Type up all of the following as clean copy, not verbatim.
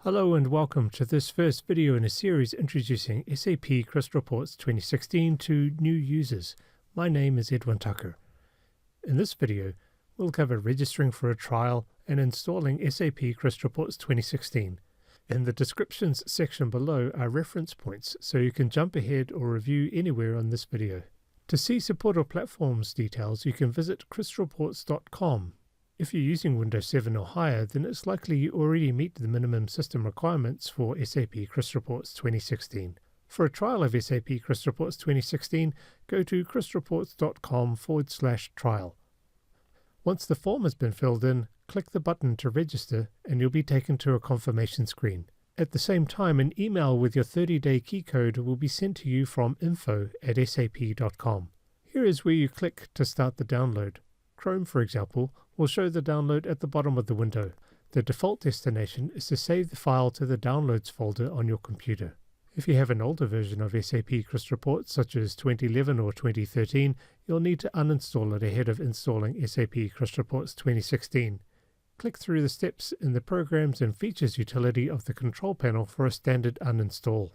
Hello and welcome to this first video in a series introducing SAP Crystal Reports 2016 to new users. My name is Edwin Tucker. In this video, we'll cover registering for a trial and installing SAP Crystal Reports 2016. In the descriptions section below are reference points, so you can jump ahead or review anywhere on this video. To see support or platforms details, you can visit crystalreports.com. If you're using Windows 7 or higher, then it's likely you already meet the minimum system requirements for SAP Crystal Reports 2016. For a trial of SAP Crystal Reports 2016, go to crystalreports.com/trial. Once the form has been filled in, click the button to register and you'll be taken to a confirmation screen. At the same time, an email with your 30-day key code will be sent to you from info@sap.com. Here is where you click to start the download. Chrome, for example, will show the download at the bottom of the window. The default destination is to save the file to the Downloads folder on your computer. If you have an older version of SAP Crystal Reports, such as 2011 or 2013, you'll need to uninstall it ahead of installing SAP Crystal Reports 2016. Click through the steps in the Programs and Features utility of the control panel for a standard uninstall.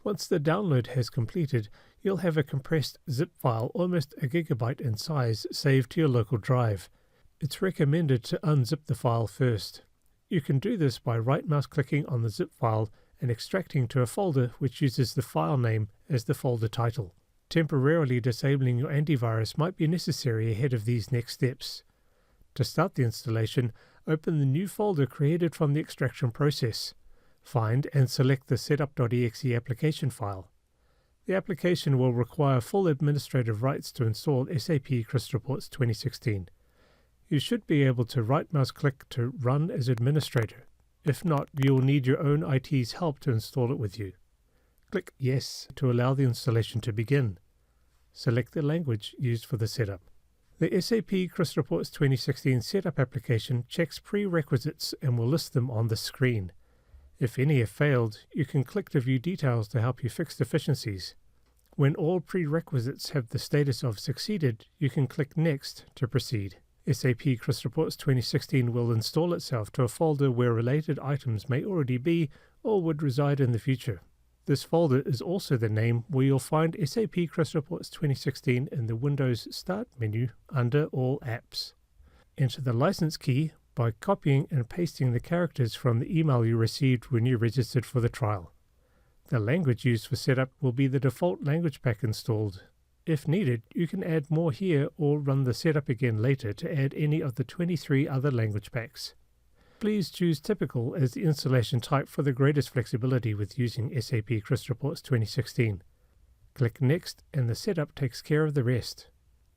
Once the download has completed, you'll have a compressed zip file almost a gigabyte in size saved to your local drive. It's recommended to unzip the file first. You can do this by right-mouse clicking on the zip file and extracting to a folder which uses the file name as the folder title. Temporarily disabling your antivirus might be necessary ahead of these next steps. To start the installation, open the new folder created from the extraction process. Find and select the setup.exe application file. The application will require full administrative rights to install SAP Crystal Reports 2016. You should be able to right-mouse click to run as administrator. If not, you will need your own IT's help to install it with you. Click Yes to allow the installation to begin. Select the language used for the setup. The SAP Crystal Reports 2016 setup application checks prerequisites and will list them on the screen. If any have failed, you can click to view details to help you fix deficiencies. When all prerequisites have the status of succeeded, you can click Next to proceed. SAP Crystal Reports 2016 will install itself to a folder where related items may already be or would reside in the future. This folder is also the name where you'll find SAP Crystal Reports 2016 in the Windows Start menu under All Apps. Enter the license key by copying and pasting the characters from the email you received when you registered for the trial. The language used for setup will be the default language pack installed. If needed, you can add more here or run the setup again later to add any of the 23 other language packs. Please choose Typical as the installation type for the greatest flexibility with using SAP Crystal Reports 2016. Click Next and the setup takes care of the rest.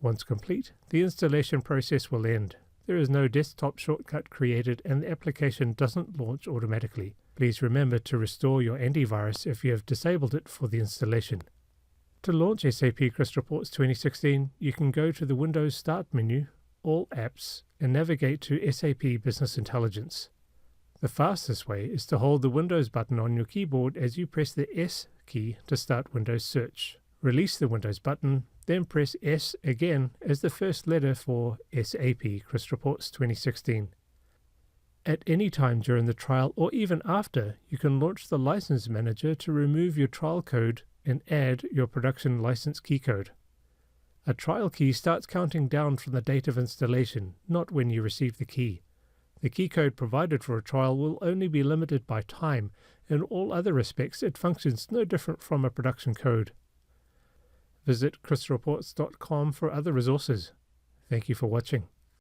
Once complete, the installation process will end. There is no desktop shortcut created and the application doesn't launch automatically. Please remember to restore your antivirus if you have disabled it for the installation. To launch SAP Crystal Reports 2016, you can go to the Windows Start menu, All Apps, and navigate to SAP Business Intelligence. The fastest way is to hold the Windows button on your keyboard as you press the S key to start Windows Search. Release the Windows button, then press S again as the first letter for SAP Crystal Reports 2016. At any time during the trial or even after, you can launch the License Manager to remove your trial code and add your production license keycode. A trial key starts counting down from the date of installation, not when you receive the key. The keycode provided for a trial will only be limited by time. In all other respects, it functions no different from a production code. Visit crystalreports.com for other resources. Thank you for watching.